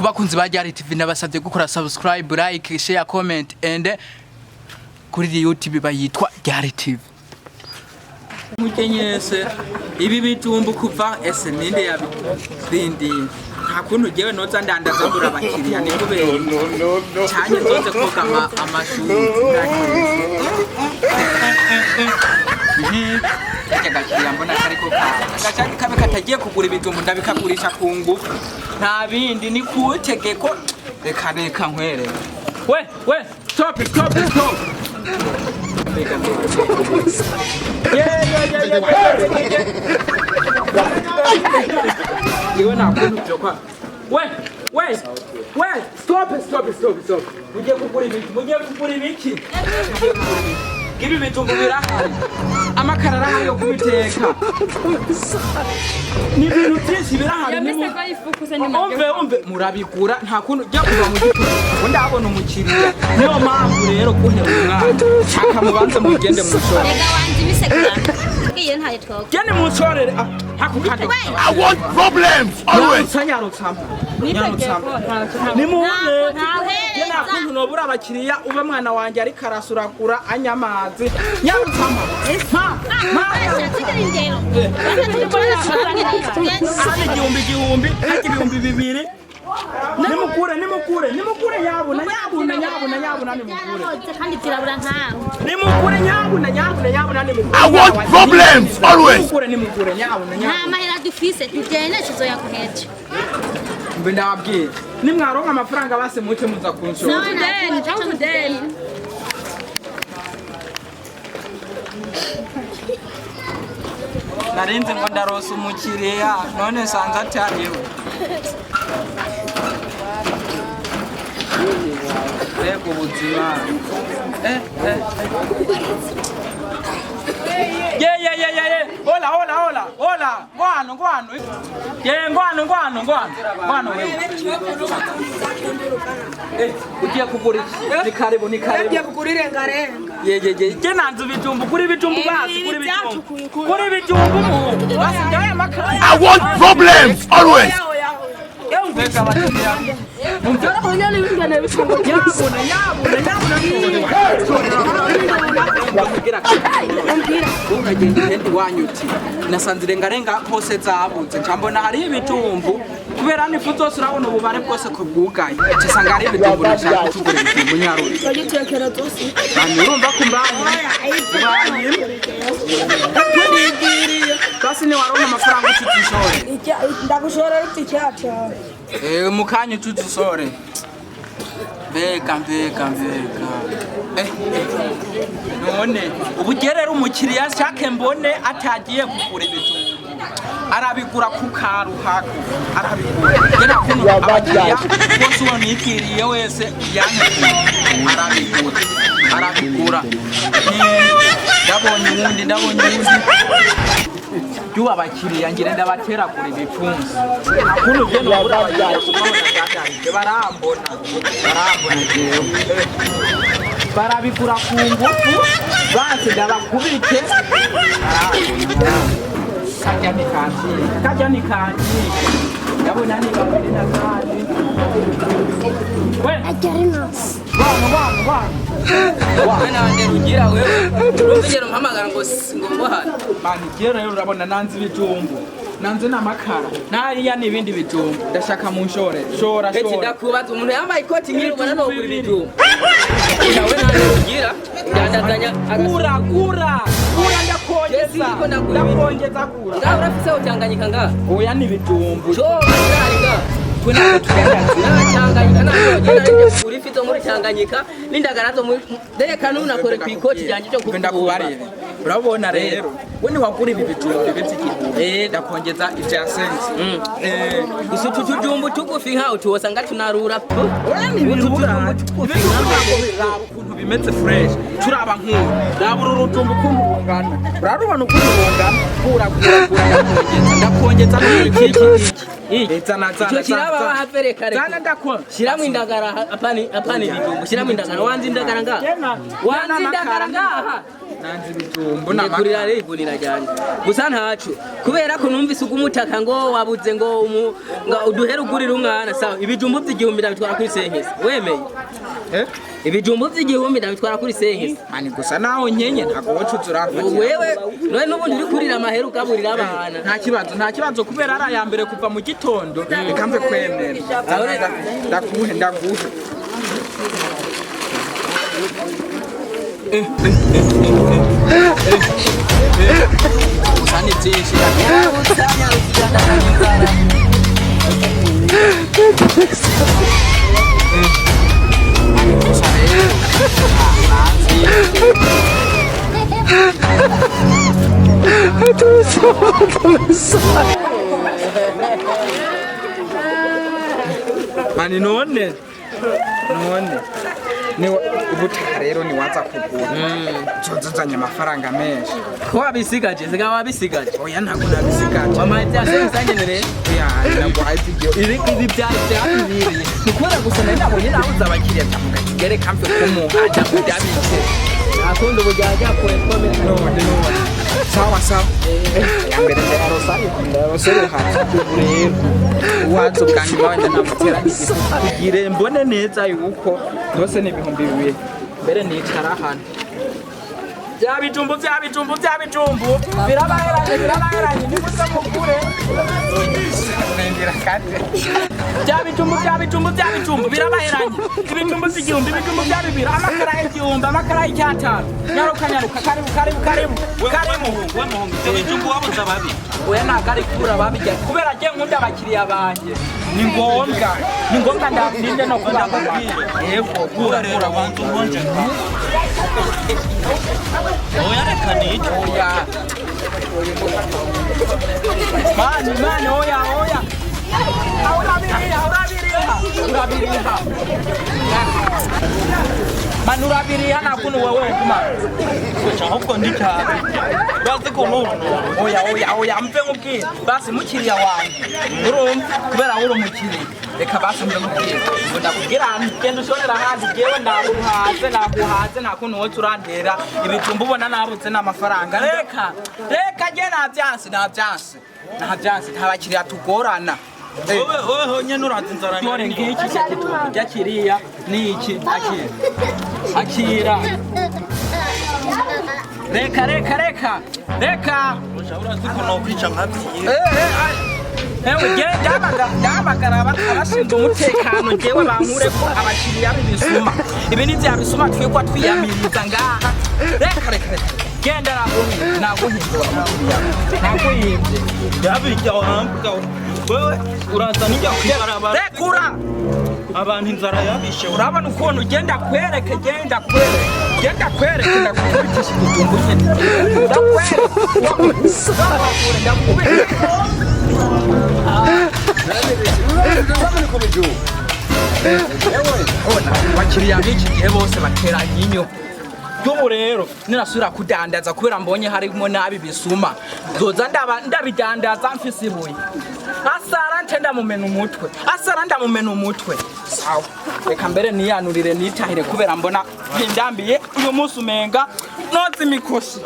kubakunzi ba Ryari TV nabasabye gukora subscribe, like, share, comment and kuri YouTube bayitwa Ryari TV. Mukenyese ibi bijumbu kuva ese ninde yabindi nta kuntu jewe noza ndandaza ngura abakiriya ni kubera cyane nzoze koga amashuri agakiriya mbona kariko agashaka kabe katagiye kugura ibijumbu ndabikagurisha ku ngufu nta bindi ni kutegeko reka nkwere we stop Iwe na kuntu byokwa. Wait, stop. Mujye kugura ibiki. Gibi bijumbu birahari. Amakarara hayo kubiteka. Ni ibintu byinshi birahari. Umve murabigura nta kuntu jya kuva mu gito. Ndabona umukiriya. Niyo mpamvu rero kuhera umwana. Shaka mubanze mugende mu shoro. Gene mu shorere hakukande. I want problems always. Ni muone. Gena kuntu nobura abakiriya ube mwana wanje ari karasurakura anyamazi. Nyarutsama. Igihumbi ibihumbi bibiri. Nimukure nyabuna nimukure. Kandi tirabura nkaho. Nimukure nyabuna nimukure. I want problems always. Nimukure nyabuna. Nta mahera dufise tugene kizo yakuheje. Mbe ndababwiye. Nimwaronka amafaranga base muce muza kunshora. Today. Narinze ngo ndarosa umukiriya none sanze atariwe. Rego buzima. Hola. Ngwano. Ngwano wewe. Ugiye kugura iki? Ni karibu. Ugiye kugura irengarenga. Je nanzu bijumbu kuri bijumbu basi kuri bijumbu basi ndaye makara. I want problems always. Mbega bakiriya. Mutara kunyana ibingana bifungo. Ungagenda wanyuti nasanze irengarenga hose zabuze ncambona hari ibijumbu kubera nifu zose urabona ububare bwose ko bwugaye cisanga hari ibijumbu nashaka kugura ibijumbu nyaruzi Bagitekera zose. bani urumva kumbaye basi ni waronka amafaranga ututishore Ndagushora iki cyacha. mukanya ututusore mbega none ubugerera umukiriya shake mbone atagiye kugura ibijumbu arabigura ku karuhako arabigura gena kuno abakiriya bose wamikiriye wese yanke arabigura ndabonye undi Yuba bakiriya ngire ndabatera kuri bipfunsi kuno geno burabaya barambona jewe barabigura ku ngufu base ndabakubike kajya ni kanzi ndabona ni babiri na kandi we Agarinos. Wana wande rugira wewe urugero mpamagara ngo hano mani gero rero urabona nanzi ibijumbu nanze namakara nariya nibindi bijumbu ndashaka mu nshore shora eti ndakubaza umuntu yambaye ikoti nkiri ubona no kuri bijumbu nawe nande rugira ndandazanya kura ndakongeza kura ngaho urafise utanganyika ngaho oya nibijumbu kuna Tanganyika nayo uri fito muri Tanganyika n'indagarazo muri reka nunakore ku ikoti cyanje cyo kugenda kubarira urabona rero we ni wakuri ibi bijumbu bibiti ndakongeza ivya sense isutu tujumbu tugufi nka utosanga tunarura urani birura ukuntu bimeze fresh turaba nkuru ndabura urujumbu kuntu bungana urarubona ukuntu bungana kura ndakongeza iki zana kiraba bahapere kare shiramwe indagara apani bijumbu shiramwe indagara wanzi indagara ngaha nanze ibijumbu kurira rigunira cyane gusa ntacu kubera ko numvise ugumutaka ngo wabuze ngo uduhere ugurira umwana sawa ibijumbu by'igihumbi ndabitwara kuri senkesi wemeye ibijumbu by'igihumbi ndabitwara kuri senkesi mani gusa naho nyenye ntago wocuzura wewe none n'ubundi uri kurira amahera ugaburira abana nta kibazo kubera ari aya mbere kuva mu gitondo reka mve kwemera ndaguhe Usani byinshi mani none ni ubutaka rero ni waza kugura nzozanye amafaranga menshi ko wabisigaje zigaba wabisigaje oya ntabwo nabisigaje mama yatse sangenere oya ntabwo ayigiyo ibi byaribiriye nikubera gusa nari nabonye nabuze abakiriya ndavuga kigere kamfe kumuhanda kudabitse akunda ubujyaje akorekomera none sawa yambere ndaro hafi rero wazo bwanyu bawenda namutera kugire mbone neza yuko byose ni ibihumbi bibiri mbere nicara hano bya bijumbu birabaheranye nimuze mukure bya bijumbu birabaheranye ibijumbu by'igihumbi ibijumbu bya bibiri amakara y'igihumbi amakara y'icyatanu nyaruka karibu we muhungu ibyo bijumbu wabuze ababi oya ntabwo ari kubura babijya kubera agiye nkunda abakiriya banjye ni ngombwa ndabwinde no kubabwira yego kura wantu nkonje oya reka nicyo oya mani oya urabiriha mani urabiriha nakuntu wewe kuma ahubwo ndi cyane bazi ko oya mve mubwira basi mukiriya wanjye urumva kubera uri umukiriya reka basi mve mubwira ngo ndakubwira genda ushorera ahandi jewe naguhaze nta kuntu wowe turandera ibijumbu ubona nabutse n'amafaranga reka je ntabyansi nta bakiriya tugorana wowe honyine uraza inzara none ngiki kijya kiriya niki akira reka urazi ko nokwica nkabyiye ndabagara abashinzwe umutekano ngewe bankure ko abakiriya b'ibisuma ibi ni bya bisuma twikwa twiyamiriza ngaha reka genda naguhindura naguhimbye yabijya wambuka wewe uraza nijya kwibarabara rekura abantu inzara yabishe urabona ukuntu ugenda kwereke ndakukubitisha igijumbu bakiriya b'iki gihe bose bateranye inyo y'ubu rero ninasubira kudandaza kubera mbonye harimo nabi bisuma zoza ndabidandaza mfise ibuye asara ndamumena umutwe sawa reka mbere niyanurire nitahire kubera mbona ndambiye uyu munsi umenga noza imikosi